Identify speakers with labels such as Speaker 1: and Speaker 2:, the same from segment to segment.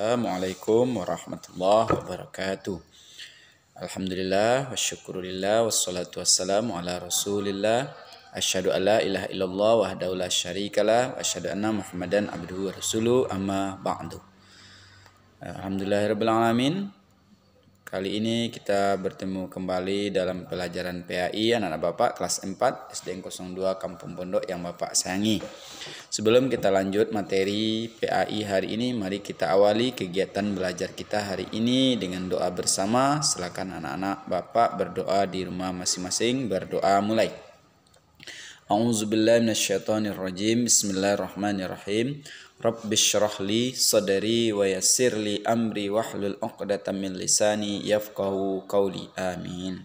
Speaker 1: Assalamualaikum warahmatullahi wabarakatuh. Alhamdulillah wa syukurillah wassalatu wassalamu ala rasulillah. Asyhadu an la ilaha illallah wahdahu la syarikalah wa asyhadu anna Muhammadan abduhu wa rasuluh amma ba'du. Alhamdulillahirabbil alamin. Kali ini kita bertemu kembali dalam pelajaran PAI anak-anak Bapak kelas 4 SDN 02 Kampung Pondok yang Bapak sayangi. Sebelum kita lanjut materi PAI hari ini, mari kita awali kegiatan belajar kita hari ini dengan doa bersama. Silakan anak-anak Bapak berdoa di rumah masing-masing. Berdoa mulai. A'udzubillahi minasyaitonirrajim. Bismillahirrahmanirrahim. Rabbi syrah li sadri wa yassir li amri wahlul 'uqdatam min lisani yafqahu qawli. Amin.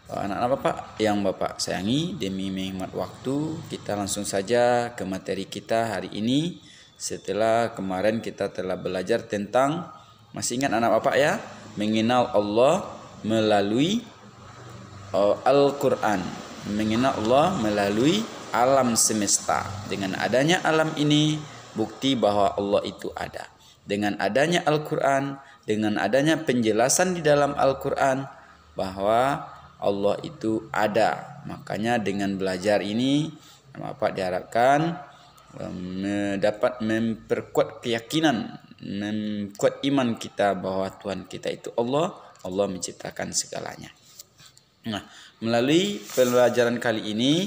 Speaker 1: Anak-anak Bapak yang Bapak sayangi, demi menghemat waktu, kita langsung saja ke materi kita hari ini. Setelah kemarin kita telah belajar tentang, masih ingat anak Bapak ya, mengenal Allah melalui Al-Quran, mengenal Allah melalui alam semesta. Dengan adanya alam ini, bukti bahwa Allah itu ada. Dengan adanya Al-Quran, dengan adanya penjelasan di dalam Al-Quran bahwa Allah itu ada. Makanya dengan belajar ini, Bapak diharapkan dapat memperkuat keyakinan, memperkuat iman kita bahwa Tuhan kita itu Allah. Allah menciptakan segalanya. Nah, melalui pelajaran kali ini,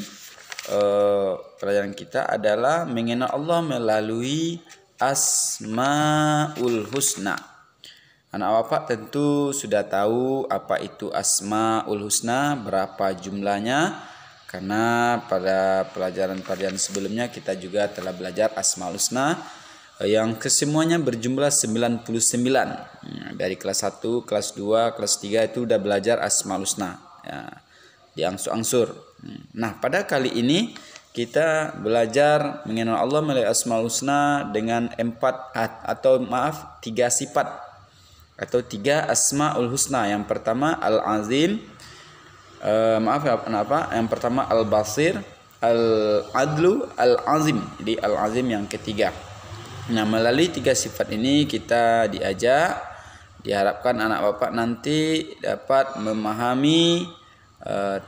Speaker 1: pelajaran kita adalah mengenal Allah melalui Asmaul Husna. Anak Bapak tentu sudah tahu apa itu Asmaul Husna, berapa jumlahnya, karena pada pelajaran-pelajaran sebelumnya kita juga telah belajar Asmaul Husna yang kesemuanya berjumlah 99. Dari kelas 1, kelas 2, kelas 3 itu sudah belajar Asmaul Husna ya, diangsur-angsur. Nah, pada kali ini kita belajar mengenal Allah melalui Asmaul Husna dengan 3 sifat atau 3 Asmaul Husna. Yang pertama Al-Azim, yang pertama Al-Basir, Al-Adlu, Al-Azim. Jadi Al-Azim yang ketiga. Nah, melalui 3 sifat ini kita diharapkan anak Bapak nanti dapat memahami,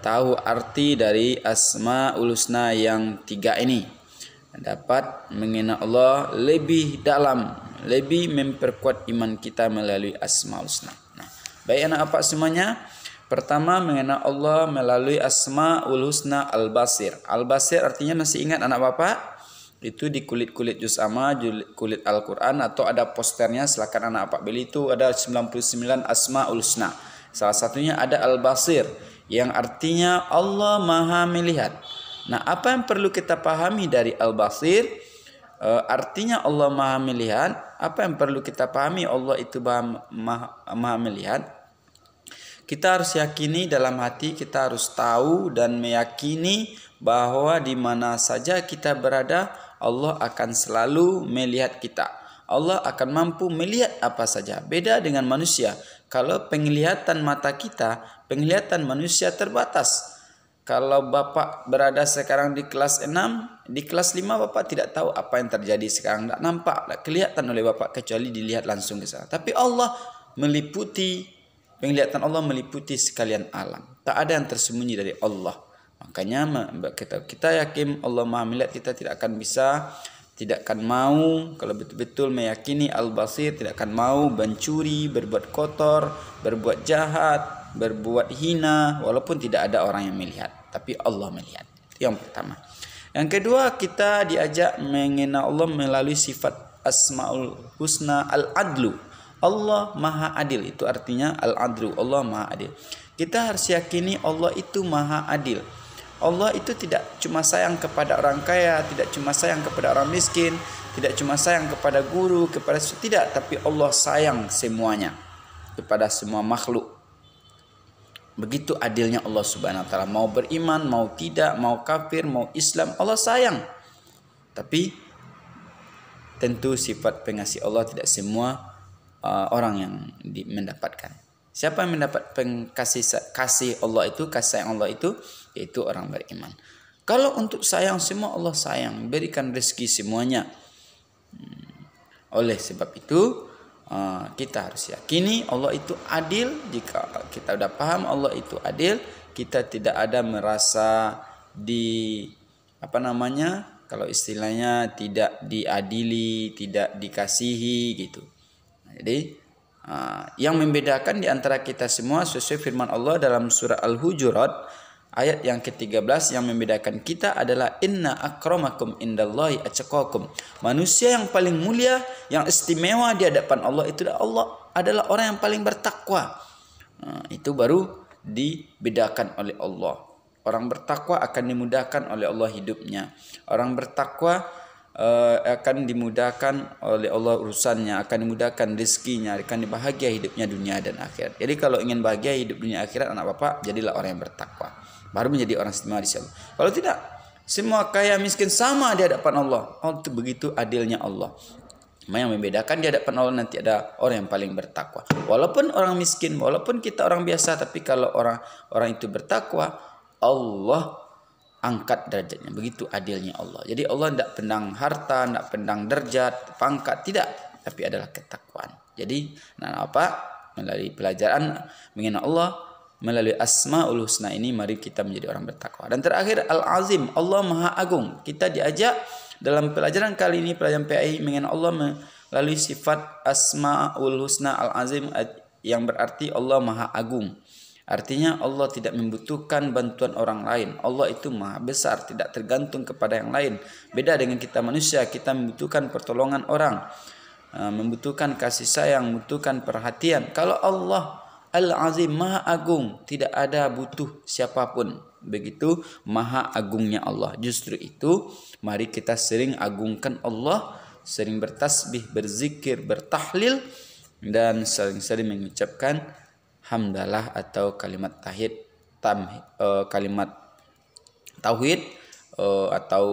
Speaker 1: tahu arti dari Asmaul Husna yang 3 ini, dapat mengenal Allah lebih dalam, lebih memperkuat iman kita melalui Asmaul Husna. Nah, baik anak Bapak semuanya, pertama mengenal Allah melalui Asmaul Husna Al-Basir. Al-Basir artinya masih ingat anak Bapak? Itu di kulit-kulit juz amma, kulit Al-Quran, atau ada posternya, silakan anak Bapak beli. Itu ada 99 Asmaul Husna. Salah satunya ada Al-Basir, yang artinya Allah Maha Melihat. Nah, apa yang perlu kita pahami dari Al-Basir? Artinya Allah Maha Melihat. Apa yang perlu kita pahami Allah itu Maha Melihat? Kita harus yakini dalam hati, kita harus tahu dan meyakini bahwa di mana saja kita berada, Allah akan selalu melihat kita. Allah akan mampu melihat apa saja. Beda dengan manusia. Kalau penglihatan mata kita, penglihatan manusia terbatas. Kalau Bapak berada sekarang di kelas 6, di kelas 5 Bapak tidak tahu apa yang terjadi sekarang. Tidak nampak, tidak kelihatan oleh Bapak kecuali dilihat langsung ke sana. Tapi Allah meliputi, penglihatan Allah meliputi sekalian alam. Tak ada yang tersembunyi dari Allah. Makanya kita yakin Allah Maha Melihat, kita tidak akan bisa, tidak akan mau, kalau betul-betul meyakini Al-Basir, tidak akan mau mencuri, berbuat kotor, berbuat jahat, berbuat hina, walaupun tidak ada orang yang melihat, tapi Allah melihat. Itu yang pertama. Yang kedua, kita diajak mengenal Allah melalui sifat Asmaul Husna Al-Adlu. Allah Maha Adil, itu artinya Al-Adlu, Allah Maha Adil. Kita harus yakini Allah itu Maha Adil. Allah itu tidak cuma sayang kepada orang kaya, tidak cuma sayang kepada orang miskin, tidak cuma sayang kepada guru, kepada tidak, tapi Allah sayang semuanya, kepada semua makhluk. Begitu adilnya Allah Subhanahu wa taala. Mau beriman, mau tidak, mau kafir, mau Islam, Allah sayang. Tapi tentu sifat pengasih Allah tidak semua orang yang mendapatkan. Siapa yang mendapat kasih Allah itu, kasih sayang Allah itu, yaitu orang beriman. Kalau untuk sayang semua, Allah sayang, berikan rezeki semuanya. Oleh sebab itu kita harus yakini Allah itu adil. Jika kita udah paham Allah itu adil, kita tidak ada merasa kalau istilahnya tidak diadili, tidak dikasihi gitu. Jadi yang membedakan di antara kita semua sesuai firman Allah dalam surah Al-Hujurat ayat yang ke-13, yang membedakan kita adalah inna akramakum indallahi atqakum. Manusia yang paling mulia, yang istimewa di hadapan Allah itu adalah orang yang paling bertakwa. Itu baru dibedakan oleh Allah. Orang bertakwa akan dimudahkan oleh Allah hidupnya. Orang bertakwa akan dimudahkan oleh Allah urusannya, akan dimudahkan rezekinya, akan dibahagia hidupnya dunia dan akhirat. Jadi kalau ingin bahagia hidup dunia akhirat anak bapak, jadilah orang yang bertakwa. Baru menjadi orang istimewa di sisi Allah. Kalau tidak, semua kaya miskin sama di hadapan Allah. Itu begitu adilnya Allah. Yang membedakan di hadapan Allah nanti ada orang yang paling bertakwa. Walaupun orang miskin, walaupun kita orang biasa, tapi kalau orang itu bertakwa, Allah angkat derajatnya. Begitu adilnya Allah. Jadi Allah tidak pandang harta, tidak pandang derajat, pangkat, tidak, tapi adalah ketakwaan. Jadi melalui pelajaran mengenal Allah, melalui Asmaul Husna ini, mari kita menjadi orang bertakwa. Dan terakhir Al-Azim, Allah Maha Agung. Kita diajak dalam pelajaran kali ini, pelajaran PAI mengenal Allah melalui sifat Asmaul Husna Al-Azim, yang berarti Allah Maha Agung. Artinya Allah tidak membutuhkan bantuan orang lain. Allah itu maha besar, tidak tergantung kepada yang lain. Beda dengan kita manusia, kita membutuhkan pertolongan orang, membutuhkan kasih sayang, membutuhkan perhatian. Kalau Allah Al-Azim, maha agung, tidak ada butuh siapapun. Begitu maha agungnya Allah. Justru itu mari kita sering agungkan Allah, sering bertasbih, berzikir, bertahlil, dan sering-sering mengucapkan hamdalah atau kalimat kalimat tauhid atau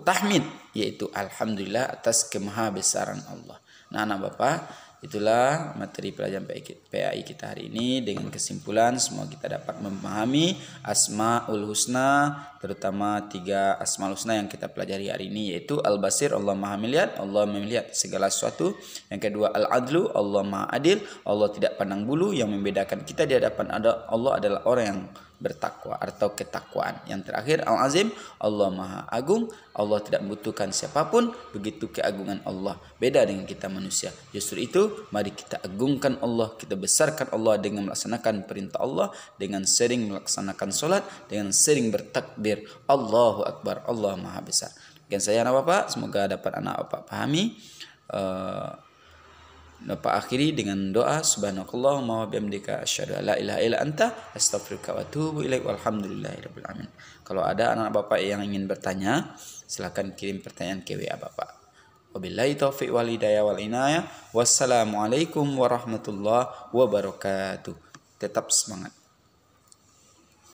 Speaker 1: tahmid, yaitu alhamdulillah atas kemahabesaran Allah. Nah, anak bapak, itulah materi pelajaran PAI kita hari ini. Dengan kesimpulan, semua kita dapat memahami Asmaul Husna, terutama 3 Asmaul Husna yang kita pelajari hari ini, yaitu Al-Basir, Allah Maha melihat, Allah melihat segala sesuatu. Yang kedua Al-Adlu, Allah Maha adil, Allah tidak pandang bulu. Yang membedakan kita di hadapan Allah adalah orang yang bertakwa atau ketakwaan. Yang terakhir Al-Azim, Allah Maha Agung, Allah tidak membutuhkan siapapun. Begitu keagungan Allah, beda dengan kita manusia. Justru itu mari kita agungkan Allah, kita besarkan Allah dengan melaksanakan perintah Allah, dengan sering melaksanakan solat, dengan sering bertakbir Allahu Akbar, Allah Maha Besar. Dan saya anak bapak, semoga dapat anak bapak pahami. Bapak akhiri dengan doa, subhanakallahumma wa bihamdika asyhadu an la ilaha illa anta astaghfiruka wa atubu ilaik walhamdulillahirabbil alamin. Kalau ada anak bapak yang ingin bertanya, silakan kirim pertanyaan ke WA bapak. Wabillahi taufiq wal hidayah wal inayah. Wassalamualaikum warahmatullahi wabarakatuh. Tetap semangat.